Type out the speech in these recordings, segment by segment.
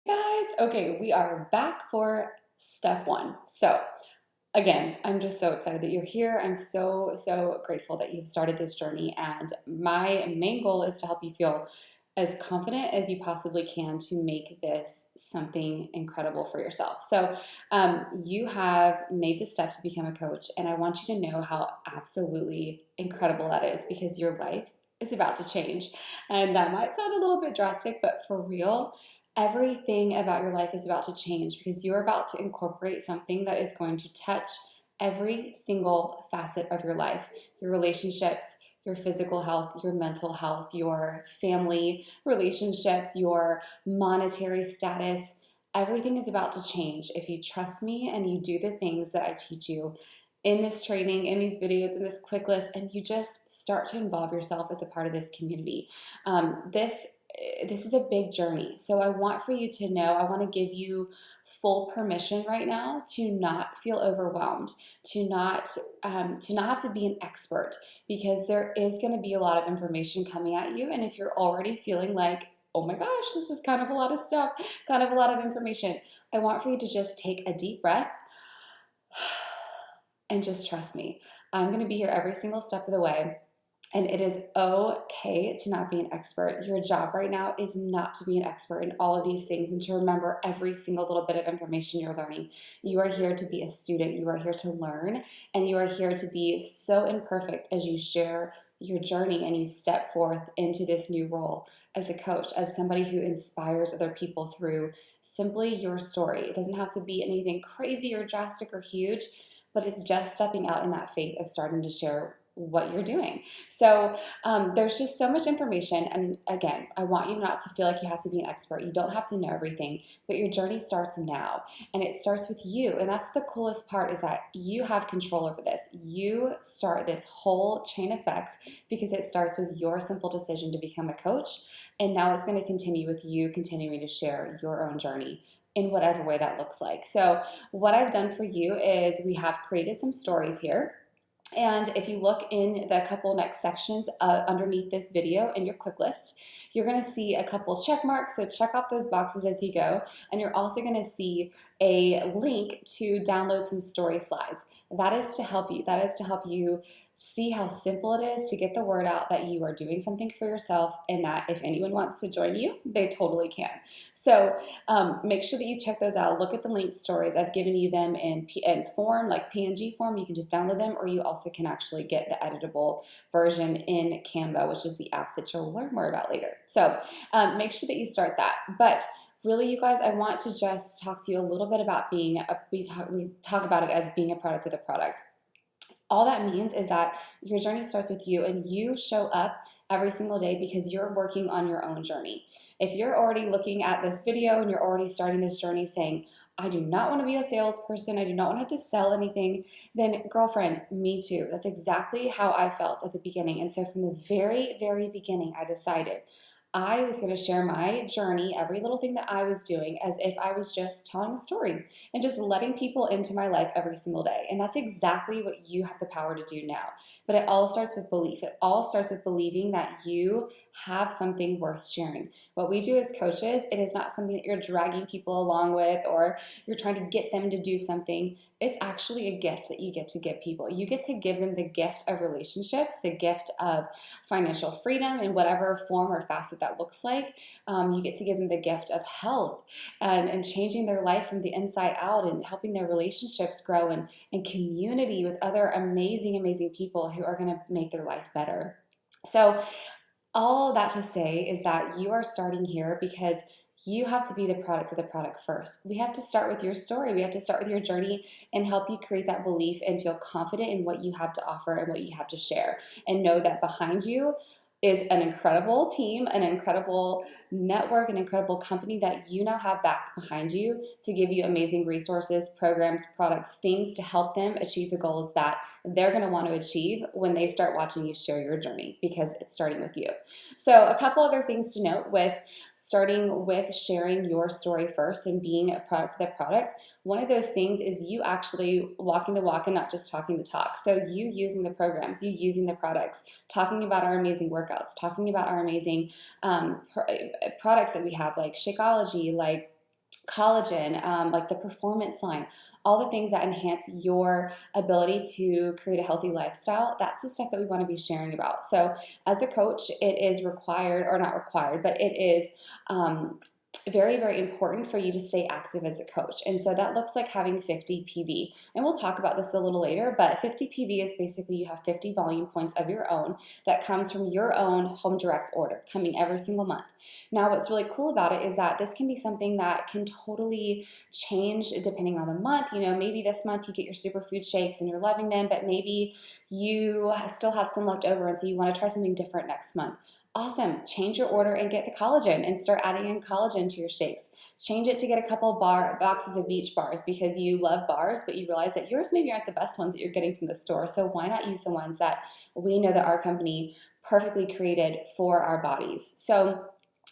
Guys, okay, we are back for step one. So, again, I'm just so excited that you're here. I'm so grateful that you've started this journey. And my main goal is to help you feel as confident as you possibly can to make this something incredible for yourself. So, you have made the step to become a coach, and I want you to know how absolutely incredible that is because your life is about to change. And that might sound a little bit drastic, but for real, everything about your life is about to change because you're about to incorporate something that is going to touch every single facet of your life, your relationships, your physical health, your mental health, your family relationships, your monetary status. Everything is about to change if you trust me and you do the things that I teach you in this training, in these videos, in this quick list, and you just start to involve yourself as a part of this community. This is a big journey. So I want for you to know, I want to give you full permission right now to not feel overwhelmed, to not have to be an expert, because there is going to be a lot of information coming at you. And if you're already feeling like, oh my gosh, this is kind of a lot of stuff, kind of a lot of information, I want for you to just take a deep breath and just trust me. I'm going to be here every single step of the way. And it is okay to not be an expert. Your job right now is not to be an expert in all of these things and to remember every single little bit of information you're learning. You are here to be a student. You are here to learn. And you are here to be so imperfect as you share your journey and you step forth into this new role as a coach, as somebody who inspires other people through simply your story. It doesn't have to be anything crazy or drastic or huge, but it's just stepping out in that faith of starting to share what you're doing. So there's just so much information. And again, I want you not to feel like you have to be an expert. You don't have to know everything, but your journey starts now and it starts with you. And that's the coolest part, is that you have control over this. You start this whole chain effect because it starts with your simple decision to become a coach. And now it's going to continue with you continuing to share your own journey in whatever way that looks like. So what I've done for you is we have created some stories here. And if you look in the couple next sections underneath this video in your quick list, you're going to see a couple check marks. So check off those boxes as you go. And you're also going to see a link to download some story slides. That is to help you. That is to help you see how simple it is to get the word out that you are doing something for yourself, and that if anyone wants to join you, they totally can. So make sure that you check those out. Look at the link stories. I've given you them in form, like PNG form. You can just download them, or you also can actually get the editable version in Canva, which is the app that you'll learn more about later. So make sure that you start that. But really, you guys, I want to just talk to you a little bit about we talk about it as being a product of the product. All that means is that your journey starts with you, and you show up every single day because you're working on your own journey. If you're already looking at this video and you're already starting this journey saying, I do not want to be a salesperson, I do not want to have to sell anything, then girlfriend, me too. That's exactly how I felt at the beginning. And so from the very beginning, I decided I was going to share my journey, every little thing that I was doing, as if I was just telling a story and just letting people into my life every single day. And that's exactly what you have the power to do now. But it all starts with belief. It all starts with believing that you have something worth sharing. What we do as coaches, it is not something that you're dragging people along with or you're trying to get them to do something. It's actually a gift that you get to give people. You get to give them the gift of relationships, the gift of financial freedom in whatever form or facet that looks like. You get to give them the gift of health and changing their life from the inside out and helping their relationships grow and community with other amazing people who are going to make their life better. So all that to say is that you are starting here because you have to be the product of the product first. We have to start with your story. We have to start with your journey and help you create that belief and feel confident in what you have to offer and what you have to share. And know that behind you is an incredible team, an incredible network, an incredible company that you now have backed behind you to give you amazing resources, programs, products, things to help them achieve the goals that they're going to want to achieve when they start watching you share your journey, because it's starting with you. So a couple other things to note with starting with sharing your story first and being a product of the product. One of those things is you actually walking the walk and not just talking the talk. So you using the programs, you using the products, talking about our amazing workouts, talking about our amazing products that we have, like Shakeology, like collagen, like the performance line, all the things that enhance your ability to create a healthy lifestyle. That's the stuff that we want to be sharing about. So, as a coach, it is required, or not required, but it is very, very important for you to stay active as a coach. And so that looks like having 50 PV. And we'll talk about this a little later, but 50 PV is basically you have 50 volume points of your own that comes from your own home direct order coming every single month. Now, what's really cool about it is that this can be something that can totally change depending on the month. You know, maybe this month you get your superfood shakes and you're loving them, but maybe you still have some left over and so you want to try something different next month. Awesome. Change your order and get the collagen and start adding in collagen to your shakes. Change it to get a couple boxes of beach bars because you love bars, but you realize that yours maybe aren't the best ones that you're getting from the store. So why not use the ones that we know that our company perfectly created for our bodies? So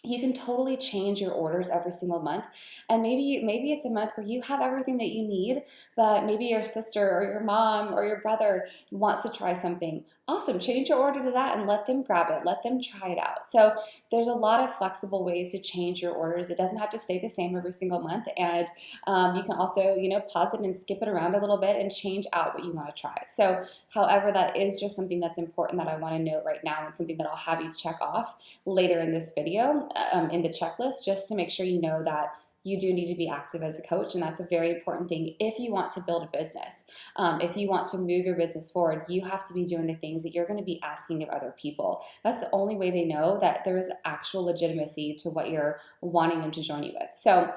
you can totally change your orders every single month. And maybe it's a month where you have everything that you need, but maybe your sister or your mom or your brother wants to try something. Awesome. Change your order to that and let them grab it. Let them try it out. So there's a lot of flexible ways to change your orders. It doesn't have to stay the same every single month. And you can also, pause it and skip it around a little bit and change out what you want to try. So however, that is just something that's important that I want to note right now and something that I'll have you check off later in this video in the checklist, just to make sure you know that you do need to be active as a coach, and that's a very important thing if you want to build a business. If you want to move your business forward, you have to be doing the things that you're going to be asking of other people. That's the only way they know that there's actual legitimacy to what you're wanting them to join you with. So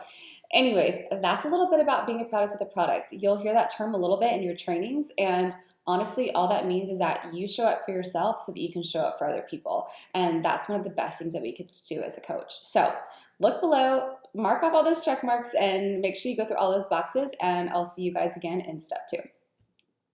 anyways, that's a little bit about being a product of the product. You'll hear that term a little bit in your trainings, and honestly, all that means is that you show up for yourself so that you can show up for other people. And that's one of the best things that we could do as a coach. So look below, mark off all those check marks, and make sure you go through all those boxes. And I'll see you guys again in step 2.